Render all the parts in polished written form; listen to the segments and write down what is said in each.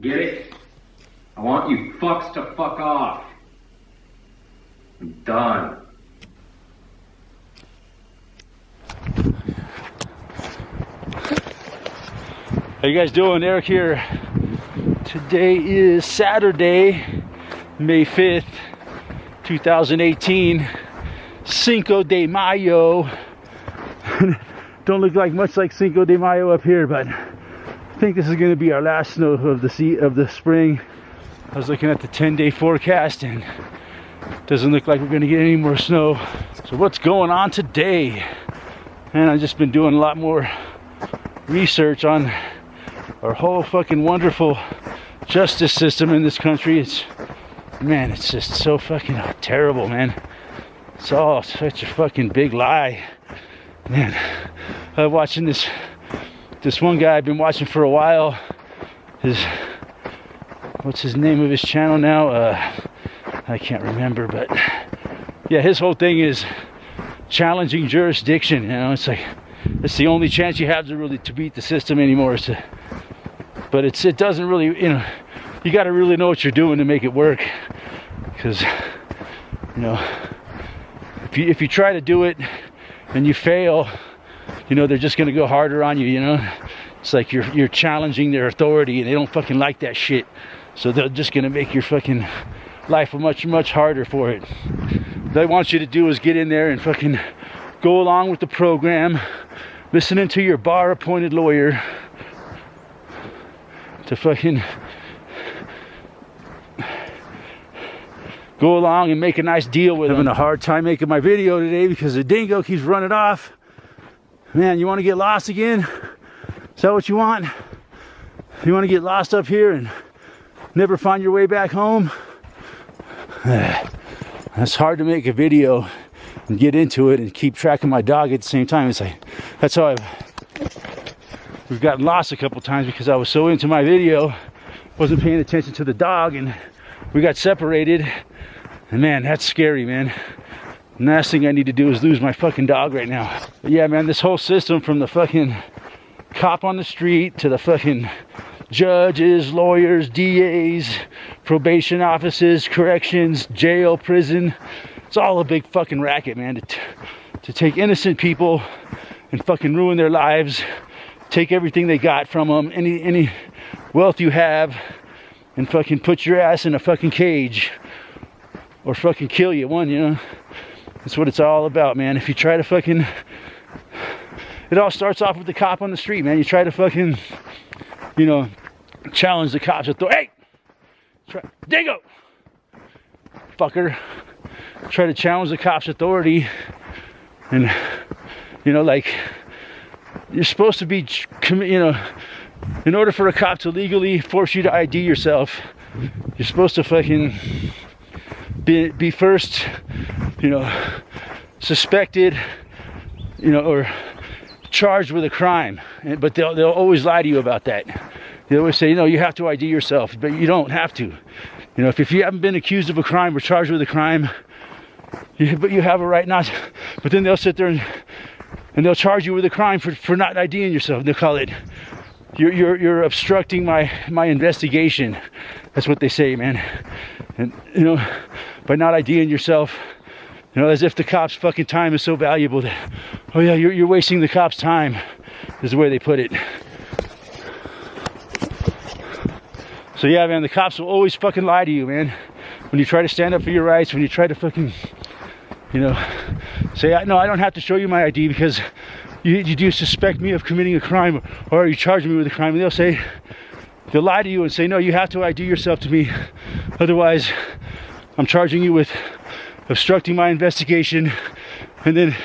Get it? I want you fucks to fuck off. I'm done. How you guys doing? Eric here. Today is Saturday, May 5th, 2018. Cinco de Mayo. Don't look like much like Cinco de Mayo up here, but I think this is going to be our last snow of the spring. I was looking at the 10-day forecast and it doesn't look like we're going to get any more snow. So what's going on today? And I've just been doing a lot more research on our whole fucking wonderful justice system in this country. It's just so fucking terrible, man. It's all such a fucking big lie, man. I'm watching this one guy I've been watching for a while. What's his name of his channel now? I can't remember, but yeah, his whole thing is challenging jurisdiction. You know, it's like it's the only chance you have to beat the system anymore. But it doesn't really, you know, you got to really know what you're doing to make it work. Because, you know, if you try to do it and you fail, you know, they're just going to go harder on you, you know. It's like you're challenging their authority and they don't fucking like that shit. So they're just going to make your fucking life much, much harder for it. What they want you to do is get in there and fucking go along with the program, listening to your bar appointed lawyer to fucking go along and make a nice deal with them. Having a hard time making my video today because the dingo keeps running off. Man, you want to get lost again? Is that what you want? You want to get lost up here and never find your way back home? That's hard to make a video and get into it and keep track of my dog at the same time. It's like, that's how we've gotten lost a couple times because I was so into my video, wasn't paying attention to the dog, and we got separated. And man, that's scary, man. The last thing I need to do is lose my fucking dog right now. But yeah, man, this whole system from the fucking cop on the street to the fucking judges, lawyers, DAs, probation offices, corrections, jail, prison. It's all a big fucking racket, man. To take innocent people and fucking ruin their lives, take everything they got from them, any wealth you have, and fucking put your ass in a fucking cage or fucking kill you, you know. That's what it's all about, man. If you try to fucking, it all starts off with the cop on the street, man. You try to fucking, you know, challenge the cops. Hey, dingo, fucker. Try to challenge the cops' authority, and you know, like, you're supposed to be, you know, in order for a cop to legally force you to ID yourself, you're supposed to fucking be first, you know, suspected, you know, or charged with a crime. But they'll always lie to you about that. They always say, you know, you have to ID yourself, but you don't have to. You know, if you haven't been accused of a crime or charged with a crime, but you have a right not to. But then they'll sit there and they'll charge you with a crime for not IDing yourself. They'll call it, you're obstructing my investigation. That's what they say, man. And you know, by not IDing yourself, you know, as if the cops' fucking time is so valuable that, oh yeah, you're wasting the cops' time, is the way they put it. So yeah, man, the cops will always fucking lie to you, man. When you try to stand up for your rights, when you try to fucking, you know, say, no, I don't have to show you my ID because you do suspect me of committing a crime, or you charge me with a crime. And they'll lie to you and say, no, you have to ID yourself to me. Otherwise, I'm charging you with obstructing my investigation, and then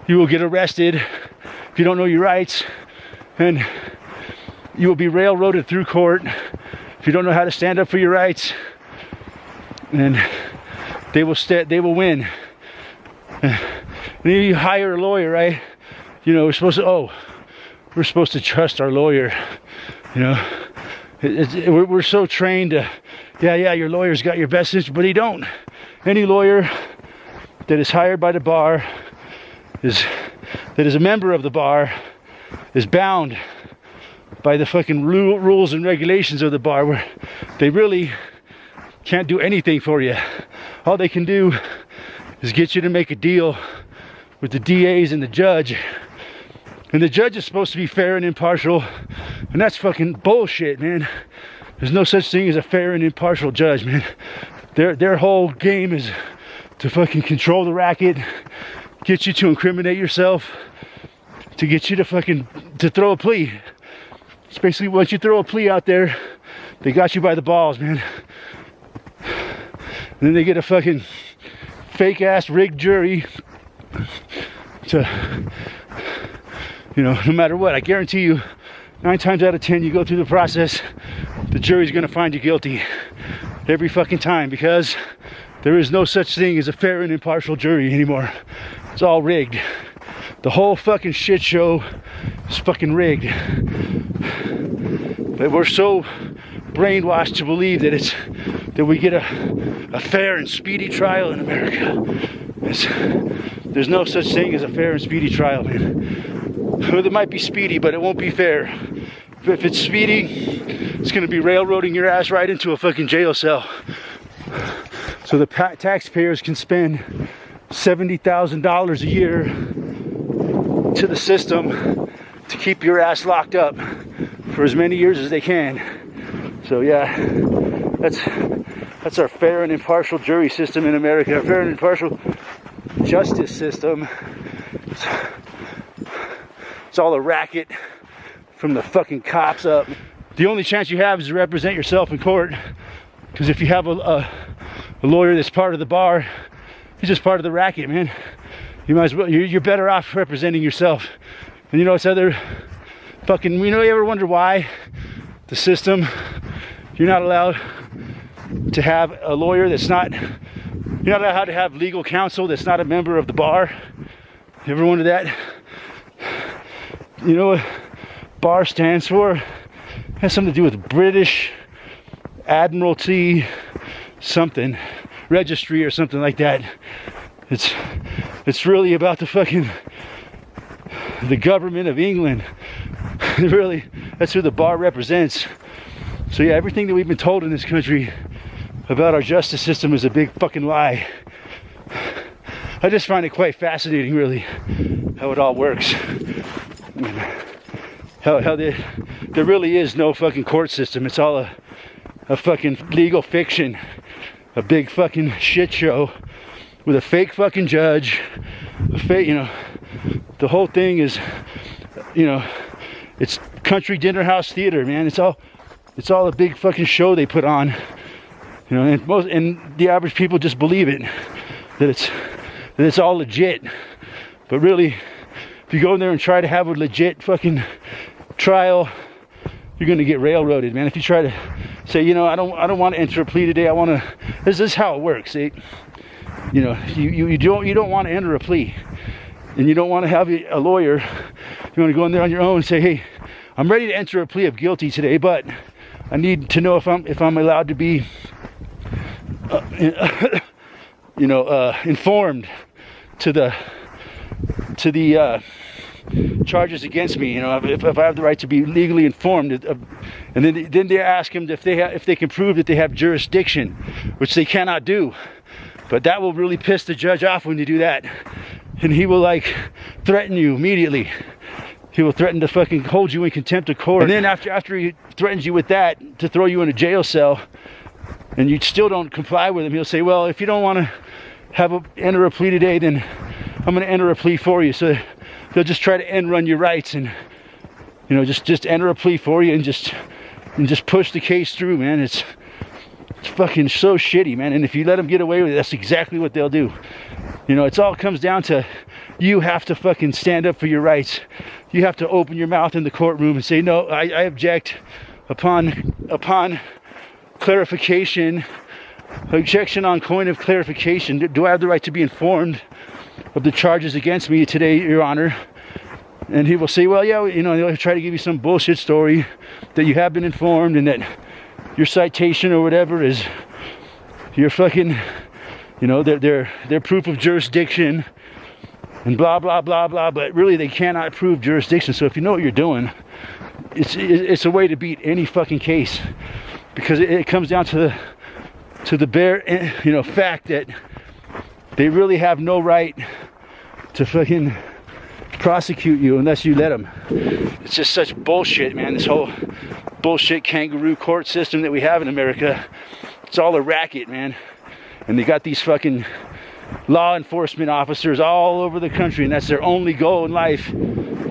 you will get arrested if you don't know your rights, and you will be railroaded through court if you don't know how to stand up for your rights, and they will win. And then you hire a lawyer, right? You know, we're supposed to trust our lawyer. You know, we're so trained to, yeah, your lawyer's got your best interest, but he don't. Any lawyer that is hired by the bar, that is a member of the bar, is bound by the fucking rules and regulations of the bar, where they really can't do anything for you. All they can do is get you to make a deal with the DAs and the judge. And the judge is supposed to be fair and impartial, and that's fucking bullshit, man. There's no such thing as a fair and impartial judge, man. Their whole game is to fucking control the racket, get you to incriminate yourself, to get you to throw a plea. It's basically, once you throw a plea out there, they got you by the balls, man. And then they get a fucking fake ass rigged jury to, you know, no matter what, I guarantee you 9 times out of 10 you go through the process, the jury's gonna find you guilty every fucking time, because there is no such thing as a fair and impartial jury anymore. It's all rigged. The whole fucking shit show is fucking rigged. But we're so brainwashed to believe that we get a fair and speedy trial in America. There's no such thing as a fair and speedy trial, man. Well, it might be speedy, but it won't be fair. If it's speedy, it's gonna be railroading your ass right into a fucking jail cell. So the taxpayers can spend $70,000 a year to the system to keep your ass locked up for as many years as they can. So yeah, that's our fair and impartial jury system in America. Our fair and impartial justice system. It's all a racket from the fucking cops up. The only chance you have is to represent yourself in court, because if you have a lawyer that's part of the bar, he's just part of the racket, man. You might as well, you're better off representing yourself. And you know, it's other fucking, you know, you ever wonder why the system, you're not allowed to have a lawyer that's not, you're not allowed to have legal counsel that's not a member of the bar? You ever wonder that? You know what bar stands for? It has something to do with British Admiralty something, registry or something like that. It's really about the government of England. Really, that's who the bar represents. So yeah, everything that we've been told in this country about our justice system is a big fucking lie. I just find it quite fascinating, really, how it all works. How there really is no fucking court system. It's all a fucking legal fiction, a big fucking shit show with a fake fucking judge, a fake, you know, the whole thing is, you know, it's country dinner house theater, man. It's all a big fucking show they put on, you know, and the average people just believe it, that it's all legit. But really, if you go in there and try to have a legit fucking trial, you're gonna get railroaded, man. If you try to say, you know, I don't want to enter a plea today, this is how it works. You know, you don't want to enter a plea, and you don't want to have a lawyer. You want to go in there on your own and say, hey, I'm ready to enter a plea of guilty today, but I need to know if I'm allowed to be you know, informed to the charges against me. You know, if I have the right to be legally informed, and then they ask him if they can prove that they have jurisdiction, which they cannot do. But that will really piss the judge off when you do that, and he will like threaten you immediately. He will threaten to fucking hold you in contempt of court, and then after he threatens you with that, to throw you in a jail cell, and you still don't comply with him, he'll say, well, if you don't want to enter a plea today, then I'm going to enter a plea for you. So they'll just try to end run your rights, and you know, just enter a plea for you, and just push the case through, man. It's fucking so shitty, man. And if you let them get away with it, that's exactly what they'll do. You know, it's all comes down to, you have to fucking stand up for your rights. You have to open your mouth in the courtroom and say, no, I object upon clarification, objection on coin of clarification. Do I have the right to be informed of the charges against me today, Your Honor? And he will say, well, yeah, you know, they'll try to give you some bullshit story that you have been informed, and that your citation or whatever is your fucking, you know, their proof of jurisdiction and blah, blah, blah, blah, but really they cannot prove jurisdiction. So if you know what you're doing, it's a way to beat any fucking case, because it comes down to the bare, you know, fact that they really have no right to fucking prosecute you unless you let them. It's just such bullshit, man. This whole bullshit kangaroo court system that we have in America, it's all a racket, man. And they got these fucking law enforcement officers all over the country, and that's their only goal in life,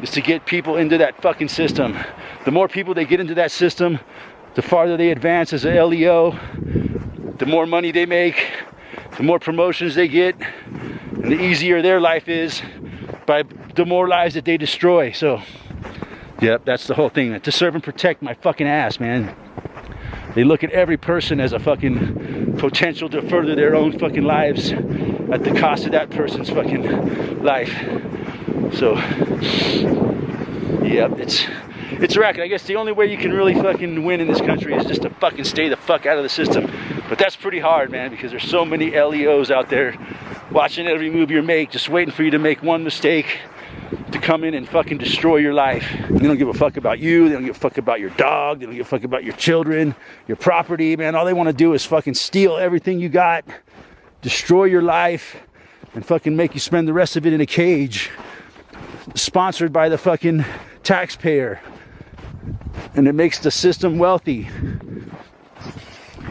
is to get people into that fucking system. The more people they get into that system, the farther they advance as a LEO, the more money they make, the more promotions they get, and the easier their life is by the more lives that they destroy. So, yep, that's the whole thing. To serve and protect my fucking ass, man. They look at every person as a fucking potential to further their own fucking lives at the cost of that person's fucking life. So, yep, it's a racket. I guess the only way you can really fucking win in this country is just to fucking stay the fuck out of the system. But that's pretty hard, man, because there's so many LEOs out there watching every move you make, just waiting for you to make one mistake to come in and fucking destroy your life. They don't give a fuck about you. They don't give a fuck about your dog. They don't give a fuck about your children, your property, man. All they want to do is fucking steal everything you got, destroy your life, and fucking make you spend the rest of it in a cage, sponsored by the fucking taxpayer. And it makes the system wealthy.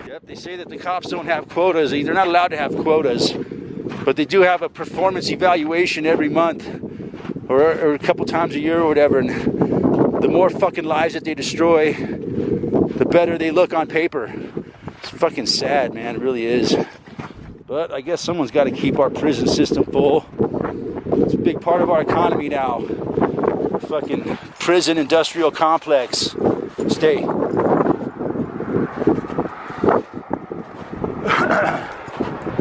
Yep, they say that the cops don't have quotas. They're not allowed to have quotas, but they do have a performance evaluation every month, or a couple times a year or whatever. And the more fucking lives that they destroy, the better they look on paper. It's fucking sad, man. It really is. But I guess someone's got to keep our prison system full. It's a big part of our economy now. The fucking prison industrial complex. Stay.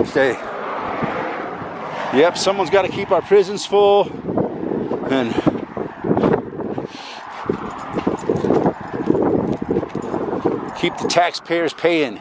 Stay. Yep, someone's got to keep our prisons full and keep the taxpayers paying.